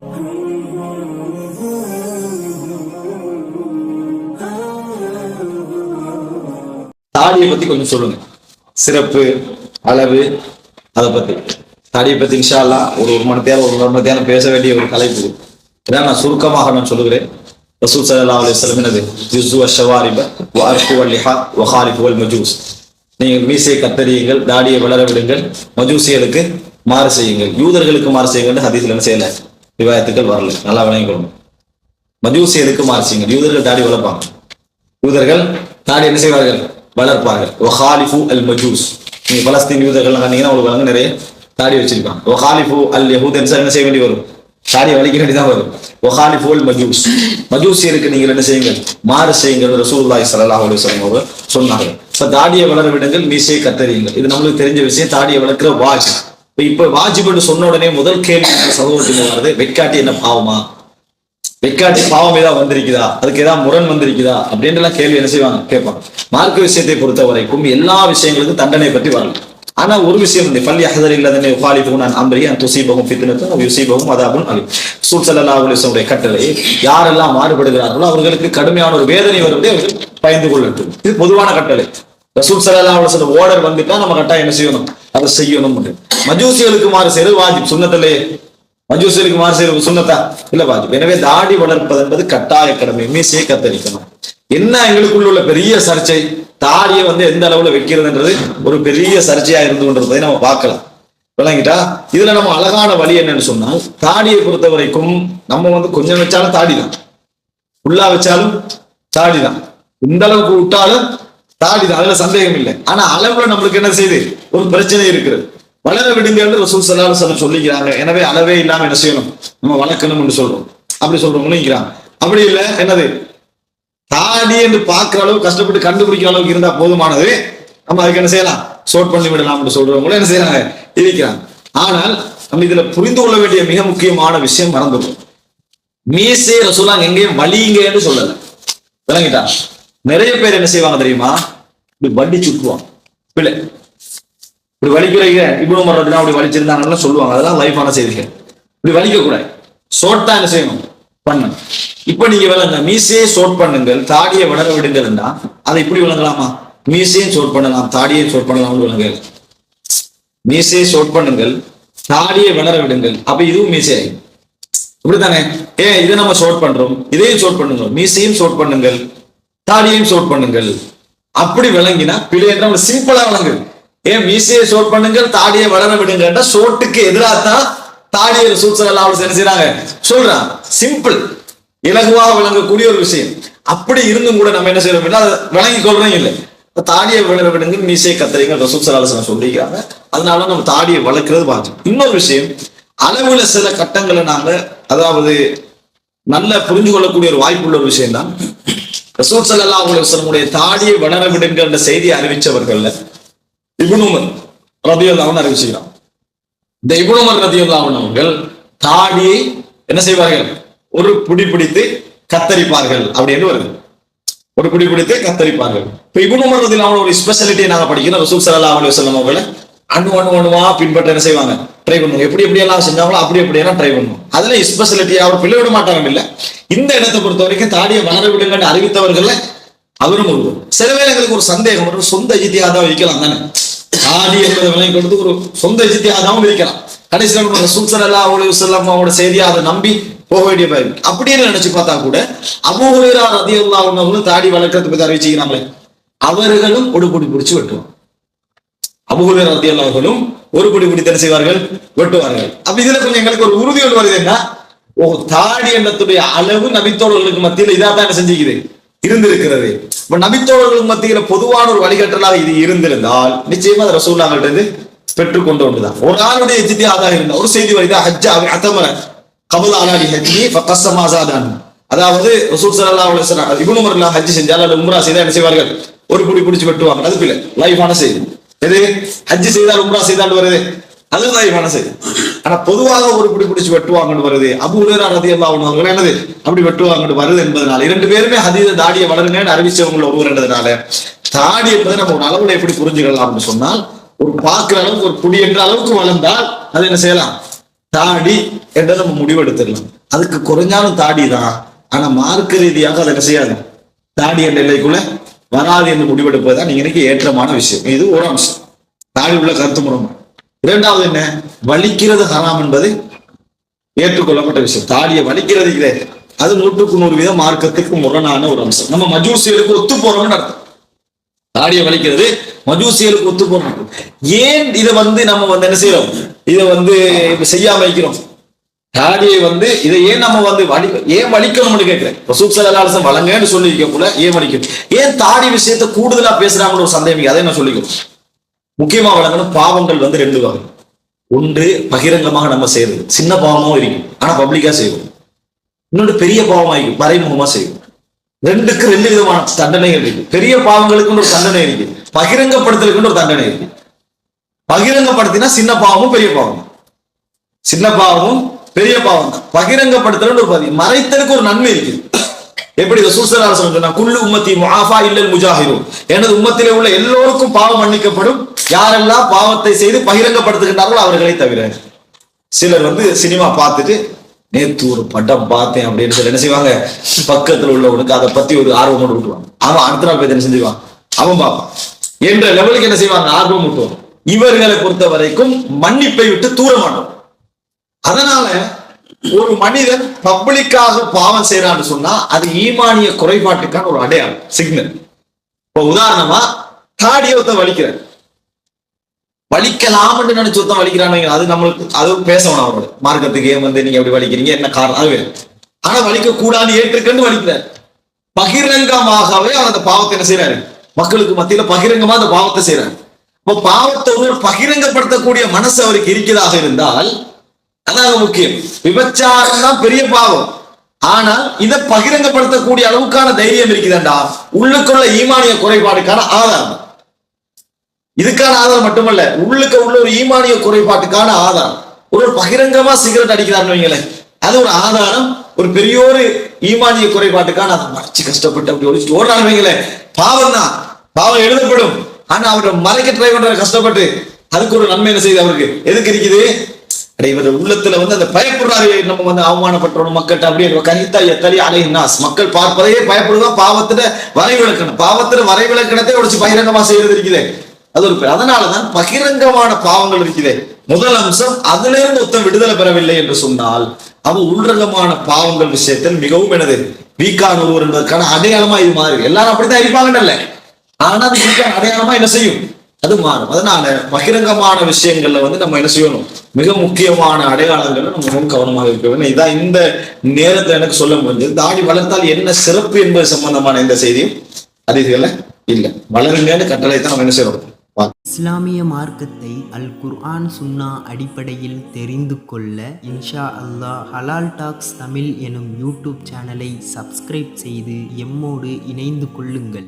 தாடியை பத்தி கொஞ்சம் சொல்லுங்க, சிறப்பு, அளவு, அதை பத்தி. தாடியை பத்தி இன்ஷா அல்லாஹ் ஒரு ஒரு மணி நேரம் பேச வேண்டிய ஒரு தலைப்பு. இதான் நான் சுருக்கமாக நான் சொல்லுகிறேன். ரசூல் ஸல்லல்லாஹு அலைஹி வஸல்லம் என்னது, ஜுஸ்ஸு வஷ்ஷவாரிப வஅர்ஃபு வல்லிஹா வகாலிஃபு வல் மஜூஸ். நீங்கள் மீசை கத்தரியுங்கள், தாடியை வளர விடுங்கள், மஜூசியலுக்கு மாறு செய்யுங்கள், யூதர்களுக்கு மாறு செய்யுங்கள். ஹதீஸ்ல என்ன செய்யல, ரிவாயத்துக்கள் வரல, நல்லா விளங்கிக்கணும். மஜூசியலுக்கு மாறு செய்யுங்கள். யூதர்கள் தாடி வளர்ப்பாங்க, யூதர்கள் தாடி என்ன செய்வார்கள், வளர்ப்பார்கள். வகாலிஃபு அல் மஜூஸ். நீங்க பலஸ்தீன் யூதர்கள் கண்டீங்கன்னா உங்களுக்கு நிறைய தாடி வச்சிருப்பாங்க. வகாலிஃபு அல் யஹூத் என்ன செய்ய வேண்டி வரும், தாடியை வலிக்க வேண்டியதான் வரும். வகாலிஃபு அல் மஜூஸ், மஜூசியருக்கு நீங்கள் என்ன செய்யுங்கள், மாறு செய்யுங்கள். ரசூலுல்லாஹி ஸல்லல்லாஹு அலைஹி வஸல்லம் அவர்கள் சொன்னாங்க. இப்ப தாடியை வளர விடுங்கள், மீசையை கத்தறியுங்கள். இது நம்மளுக்கு தெரிஞ்ச விஷயம். தாடியை வளர்க்கிற வாஜிப். இப்ப வாஜிப் என்று சொன்ன உடனே முதல் கேள்வி சமூகத்தில் வருது, வெட்காட்டி என்ன பாவமா, வெட்காட்டி பாவம் ஏதாவது வந்திருக்குதா, அதுக்கு ஏதாவது முரண் வந்திருக்குதா அப்படின்றலாம் கேள்வி என்ன செய்வாங்க, கேட்பாங்க. மார்க்க விஷயத்தை பொறுத்த வரைக்கும் எல்லா விஷயங்களுக்கும் தண்டனை பற்றி வரல. ஆனா ஒரு விஷயம் வந்து பள்ளி அஹதர் இல்லாதனை உகாலிஃபுன் அன் அம்ரி அன் துஸீபஹும் ஃபித்னத்துன் அவ் யுஸீபஹும் அதாபுன் அலீம். ரசூல் ஸல்லல்லாஹு அலைஹி வஸல்லம் கட்டளை, யாரெல்லாம் மாறுபடுகிறார்களோ அவர்களுக்கு கடுமையான ஒரு வேதனை வருவதை அவர்கள் பயந்து கொள்ளட்டும். இது பொதுவான கட்டளை. ரசூல் ஸல்லல்லாஹு அலைஹி வஸல்லம் ஓர்டர் வந்துட்டா நம்ம கட்டாயம் என்ன செய்யணும், அதை செய்யணும். மஜூசிகளுக்கு மாறு செய்வது வாஜிப், சுன்னத்திலே. மஜூசிகளுக்கு மாறு செய்வது சுன்னத்தா இல்ல, வாஜிப். எனவே தாடி வளர்ப்பது என்பது கட்டாய கடமை. மீசையை கத்தரிக்கணும். என்ன எங்களுக்குள்ள உள்ள பெரிய சர்ச்சை, தாடியை எந்த அளவுல வைக்கிறதுன்றது ஒரு பெரிய சர்ச்சையா இருந்து கொண்டிருப்பதை நம்ம பார்க்கலாம். விளங்கிட்டா? இதுல நம்ம அழகான வழி என்னன்னு சொன்னால், தாடியை பொறுத்த வரைக்கும் நம்ம கொஞ்சம் வச்சாலும் தாடி தான், உள்ளா வச்சாலும் தாடி தான், இந்த அளவுக்கு விட்டாலும் தாடி தான், அதுல சந்தேகம் இல்லை. ஆனா அளவுல நம்மளுக்கு என்ன செய்யுது, ஒரு பிரச்சனை இருக்கிறது. வளர விடுங்க என்று ரசூல் ஸல்லல்லாஹு அலைஹி வஸல்லம் சொல்லிக்கிறாங்க. எனவே அளவே இல்லாம என்ன செய்யணும், நம்ம வளர்க்கணும் என்று சொல்றோம். அப்படி சொல்றவங்களும் அப்படி இல்லை, என்னது தாடி என்று பார்க்கிற அளவு கஷ்டப்பட்டு கண்டுபிடிக்கிற அளவுக்கு இருந்தா போதுமானது, நம்ம அதுக்கு என்ன செய்யலாம், ஷோர்ட் பண்ணி விடலாம் என்று சொல்றவங்களும் என்ன செய்யறாங்க, இருக்கிறாங்க. ஆனால் நம்ம இதுல புரிந்து கொள்ள வேண்டிய மிக முக்கியமான விஷயம் மறந்துடும். மீசை ரசூலுல்லாஹ் எங்கேயும் வலிங்க என்று சொல்லல. விளங்கிட்டா? நிறைய பேர் என்ன செய்வாங்க தெரியுமா, இப்படி வண்டி சுட்டுவாங்க. பிள்ளை இப்படி வலிக்கிறீங்க, இப்னு உமர் ரலியல்லாஹு அப்படி வலிச்சிருந்தாங்கன்னு சொல்லுவாங்க. அதெல்லாம் லைஃபான செய்திகள். இப்படி வலிக்க கூடாது, ஷோர்ட்டா என்ன செய்யணும், பண்ணு. இப்ப நீங்க விளங்க, மீசையை ஷோர்ட் பண்ணுங்கள், தாடியை வளர விடுங்கள்னா அதை இப்படி விளங்கலாமா, மீசையும் ஷோர்ட் பண்ணலாம், தாடியை ஷோர்ட் பண்ணலாம்னு விளங்க. மீசையை ஷோர்ட் பண்ணுங்கள், தாடியை வளர விடுங்கள், அப்ப இதுவும் மீசை இப்படித்தானே. இதை நம்ம ஷோர்ட் பண்றோம், இதையும் ஷோர்ட் பண்ணுங்க, மீசையும் ஷோர்ட் பண்ணுங்கள், தாடியையும் ஷோர்ட் பண்ணுங்கள். அப்படி விளங்கினா பிழை என்ற சிம்பிளா விளங்கு. மீசையை ஷோர்ட் பண்ணுங்கள், தாடியை வளர விடுங்க, ஷோர்ட்டுக்கு எதிராகத்தான் தாடியை ரசூல் ஸல்லல்லாஹு அலைஹி வஸல்லம் என்ன செய்றாங்க, சொல்றாங்க. சிம்பிள், இலகுவாக விளங்கக்கூடிய ஒரு விஷயம். அப்படி இருந்தும் கூட நம்ம என்ன செய்யறோம், விளங்கி கொள்றோம் இல்லை. தாடியை வளர விடுங்க, மீசையை கத்தரிங்க, ரசூல் ஸல்லல்லாஹு அலைஹி வஸல்லம் சொல்லிக்கிறாங்க. அதனால நம்ம தாடியை வளர்க்கிறது வாஜிப். இன்னொரு விஷயம், அளவுல சில கட்டங்களை நாங்க அதாவது நல்ல புரிஞ்சு கொள்ளக்கூடிய ஒரு வாய்ப்புள்ள ஒரு விஷயம் தான். ரசூல் ஸல்லல்லாஹு அலைஹி வஸல்லம் தாடியை வளர விடுங்க என்ற செய்தியை அறிவிச்சவர்கள் இப்னு உமர் ரலியல்லாஹு அன்ஹு அறிவிச்சுக்கிறான். இந்த இப்னு உமர் ரலியல்லாஹு அன்ஹு அவர்கள் தாடியை என்ன செய்வார்கள், ஒரு பிடி பிடித்து கத்தரிப்பார்கள் அப்படின்னு வருது. ஒரு பிடி பிடித்து கத்தரிப்பார்கள். இப்ப இப்னு உமர் ரலியல்லாஹு அன்ஹு ஒரு ஸ்பெஷாலிட்டியை நாங்க படிக்கிறோம். ரசூல் ஸல்லல்லாஹு அலைஹி வஸல்லம் அவர்களை அணுவா பின்பற்ற என்ன செய்வாங்க, ட்ரை பண்ணுவோம். எப்படி எல்லாம் செஞ்சாங்களோ அப்படியெல்லாம் ட்ரை பண்ணுவோம். அதுல ஸ்பெஷாலிட்டியா அவர் பிள்ளை விட மாட்டாங்க. இல்ல, இந்த இடத்தை பொறுத்த வரைக்கும் தாடியை வளர விடுங்கன்னு அறிவித்தவர்கள் அவரும் ஒருவர். சில வேளை எங்களுக்கு ஒரு சந்தேகம், ஒரு சொந்த இஜ்திஹாதா வைக்கலாம் தானே, தாடி என்பதை விளங்கி கொடுத்து ஒரு சொந்த இஜ்திஹாதாவும் வைக்கலாம். கடைசியில் ரசூல் ஸல்லல்லாஹு அலைஹி வஸல்லம் அவரோட செய்தியை அதை நம்பி போக வேண்டிய பயிர் அப்படின்னு நினைச்சு பார்த்தா கூட அபூ ஹுரைரா ரலியல்லாஹு அன்ஹு தாடி வளர்க்கறதுக்கு பத்தி அறிவிச்சுக்கிறாங்களே, அவர்களும் ஒரு பிடி பிடிச்சு வெட்டுவாங்க. அபூ ஹுரைரா ரலியல்லாஹு அன்ஹும் ஒரு பிடி பிடித்து என்ன செய்வார்கள், வெட்டுவார்கள். அப்ப இதுல கொஞ்சம் எங்களுக்கு ஒரு உறுதியோடு வருது, என்ன தாடி எண்ணத்துடைய அளவு நபித்தோழர்களுக்கு மத்தியில் இதான் என்ன செஞ்சுக்குது, இருந்திருக்கிறது. இப்ப நபித்தோழர்களுக்கு மத்தியில பொதுவான ஒரு வழிகாட்டலாக இது இருந்திருந்தால் நிச்சயமா ரசூலுல்லாஹ்கிட்ட இருந்து பெற்றுக்கொண்டு ஒன்றுதான். ஒரு ஆளுடைய இஜ்திஹாதா இருந்தா ஒரு செய்தி வருதா, ஹஜ்ஜா அதமர கபல அலாலி ஹஜ்ஜி ஃபகஸ்ஸமா ஸாதான். அதாவது ரசூல் ஸல்லல்லாஹு அலைஹி வஸல்லம் இப்னு உமர் ஹஜ் செஞ்சால் அல்லது உம்ரா செய்தால் என்ன செய்வார்கள், ஒரு பிடி பிடிச்சு வெட்டுவாங்க. அது பிள்ளை லைஃபான செய்தி. எது ஹஜ் செய்தால் உம்ரா செய்தால் வருது, அது லைஃபான செய்தி. ஆனா பொதுவாக ஒரு பிடி பிடிச்சு வெட்டுவாங்கன்னு வருது. அபூ ஹுரைரா ரலியல்லாஹு அன்ஹு அவர்கள் என்னது அப்படி வெட்டுவாங்கன்னு வருது என்பதனால இரண்டு பேருமே ஹதீஸ் தாடியை வளருங்கன்னு அறிவிச்சவங்க ஒருவர் என்றதுனால தாடி என்பதை நம்ம ஒரு அளவுல எப்படி புரிஞ்சுக்கலாம் அப்படின்னு சொன்னால், ஒரு பார்க்கிற அளவுக்கு ஒரு புடி என்ற அளவுக்கு வளர்ந்தால் அது என்ன செய்யலாம், தாடி என்று நம்ம முடிவெடுத்துடலாம். அதுக்கு குறைஞ்சாலும் தாடி தான். ஆனா மார்க்க ரீதியாக அதை என்ன செய்யாது, தாடி என்ற எல்லைக்குள்ள வராது என்று முடிவெடுப்பதுதான் நீங்க இன்னைக்கு ஏற்றமான விஷயம். இது ஒரு அம்சம், தாடி உள்ள கருத்து முறை. இரண்டாவது என்ன, வலிக்கிறது ஹராம் என்பது ஏற்றுக்கொள்ளப்பட்ட விஷயம். தாடியை வலிக்கிறது கிடையாது, அது 100% மார்க்கத்துக்கு முரணான ஒரு அம்சம். நம்ம மஜூசியலுக்கு ஒத்து போறோம்னு அர்த்தம். தாடியை வலிக்கிறது மஜூசியலுக்கு ஒத்து போறோம். ஏன் இதை நம்ம என்ன செய்யறோம், இதை செய்யாம வைக்கிறோம்? தாடியை இதை ஏன் நம்ம ஏன் வலிக்கணும்னு கேட்கிறேன். ரசூல் ஸல்லல்லாஹு அலைஹி வஸல்லம் வழங்கன்னு சொல்லியிருக்க போல ஏன் வலிக்கணும்? ஏன் தாடி விஷயத்தை கூடுதலா பேசுறாங்கன்னு ஒரு சந்தேகம். அதை என்ன சொல்லிக்கணும்? முக்கியமா வழங்கணும். பாவங்கள் 2 வகை. ஒன்று பகிரங்கமாக நம்ம செய்யறது, சின்ன பாவமும் இருக்கும் ஆனா பப்ளிக்கா செய்வோம். இன்னொன்று பெரிய பாவமா இருக்கும், மறைமுகமா செய்வோம். 2க்கு 2 விதமான தண்டனைகள் இருக்கு. பெரிய பாவங்களுக்கு ஒரு தண்டனை இருக்கு, பகிரங்கப்படுத்தலுக்கு ஒரு தண்டனை இருக்கு. பகிரங்கப்படுத்தினா சின்ன பாவமும் பெரிய பாவம், சின்ன பாவமும் பெரிய பாவம் தான். பகிரங்கப்படுத்தல் ஒரு பதிவு, மறைத்தலுக்கு ஒரு நன்மை இருக்கு. எப்படி ரசூல் ஸல்லல்லாஹு அலைஹி வஸல்லம் சொன்னாங்க, குல்லு உம்மத்தி முஆஃபா இல்லல் முஜாஹிரூன், எனது உம்மத்திலே உள்ள எல்லோருக்கும் பாவம் மன்னிக்கப்படும், யாரெல்லாம் பாவத்தை செய்து பகிரங்கப்படுத்துகின்றார்களோ அவர்களை தவிர. சிலர் சினிமா பார்த்துட்டு நேத்து ஒரு படம் பார்த்தேன் அப்படின்னு சொல்லி என்ன செய்வாங்க, பக்கத்துல உள்ளவனுக்கு அதை பத்தி ஒரு ஆர்வம் விட்டுவாங்க. அவன் அடுத்த நாள் போய் என்ன செஞ்சுவான், அவன் பார்ப்பான் என்ற லெவலுக்கு என்ன செய்வாங்க, ஆர்வம் விட்டுவாங்க. இவர்களை பொறுத்த வரைக்கும் மன்னிப்பை விட்டு தூர மாட்டோம். அதனால ஒரு மனிதன் பப்ளிக்காக பாவம் செய்யறான்னு சொன்னா அது ஈமானிய குறைபாட்டுக்கான ஒரு அடையாளம், சிக்னல். இப்ப உதாரணமா தாடியை வலிக்கிற, வலிக்கலாம்னு நினைச்சு ஒருத்தன் வலிக்கிறான்னு, அது நம்மளுக்கு அது பேசணும். அவரோட மார்க்கத்துக்கு ஏன் நீங்க எப்படி வலிக்கிறீங்க, என்ன காரணம், அது வேணும். ஆனா வலிக்க கூடாது ஏற்றுக்கன்னு வலிக்கிறார். பகிரங்கமாகவே அவர் அந்த பாவத்தை என்ன செய்யறாரு, மக்களுக்கு மத்தியில பகிரங்கமா அந்த பாவத்தை செய்யறாரு. இப்போ பாவத்தை ஒரு பகிரங்கப்படுத்தக்கூடிய மனசு அவருக்கு இருக்கிறதாக இருந்தால் அதான் முக்கியம். விபச்சாரம் தான் பெரிய பாவம், ஆனால் இதை பகிரங்கப்படுத்தக்கூடிய அளவுக்கான தைரியம் இருக்குதாண்டா, உள்ளுக்குள்ள ஈமானிய குறைபாடுக்கான ஆதாரம். இதுக்கான ஆதாரம் மட்டுமல்ல, உள்ளுக்கு உள்ள ஒரு ஈமானிய குறைபாட்டுக்கான ஆதாரம். ஒரு பகிரங்கமா சிகரெட் அடிக்கிறான்னு வைங்களேன், அது ஒரு ஆதாரம். ஒரு பெரிய ஒரு ஈமானிய குறைபாட்டுக்கான அதை மறைச்சு கஷ்டப்பட்டு அப்படி ஒழிச்சுட்டு ஓடுறான்னு வைங்களேன், பாவம் தான், பாவம் எழுதப்படும். ஆனா அவரை மறைக்க ட்ரை பண்ற கஷ்டப்பட்டு, அதுக்கு ஒரு நன்மை என்ன செய்யுது அவருக்கு, எதுக்கு இருக்குது, இவர் உள்ளத்துல அந்த பயப்படுறாரு, நம்ம அவமானப்பட்டோம் மக்கள்கிட்ட அப்படியே கனித்தா எத்தலி அலைநாஸ், மக்கள் பார்ப்பதையே பயப்படுதான். பாவத்துல வரைவிலக்கணம், பாவத்துல வரைவிலக்கணத்தை உடைச்சு பகிரங்கமா செய்யறது இருக்குது, அது ஒரு. அதனாலதான் பகிரங்கமான பாவங்கள் இருக்குது. முதல் அம்சம், அதுல இருந்து ஒருத்தன் விடுதலை பெறவில்லை என்று சொன்னால் அவன் உள்ரகமான பாவங்கள் விஷயத்தில் மிகவும் எனது வீக்கான ஒருவர் என்பதற்கான அடையாளமா இது மாறி. எல்லாரும் அப்படித்தான் இருப்பாங்கல்ல, ஆனா அது வீக்கான அடையாளமா என்ன செய்யும், அது மாறும். அதனால பகிரங்கமான விஷயங்கள்ல நம்ம என்ன செய்யணும், மிக முக்கியமான அடையாளங்கள்ல நம்ம மிகவும் கவனமாக இருக்க வேண்டும். இதான் இந்த நேரத்துல எனக்கு சொல்ல முடிஞ்சது. தாடி வளர்த்தால் என்ன சிறப்பு என்பது சம்பந்தமான எந்த செய்தியும் அதிகல இல்லை. வளருங்கன்னு கட்டளை தான் நம்ம என்ன செய்யணும். இஸ்லாமிய மார்க்கத்தை அல் குர்ஆன் சுன்னா அடிப்படையில் தெரிந்து கொள்ள இன்ஷா அல்லாஹ் ஹலால் டாக்ஸ் தமிழ் எனும் யூடியூப் சேனலை சப்ஸ்கிரைப் செய்து எம்மோடு இணைந்து கொள்ளுங்கள்.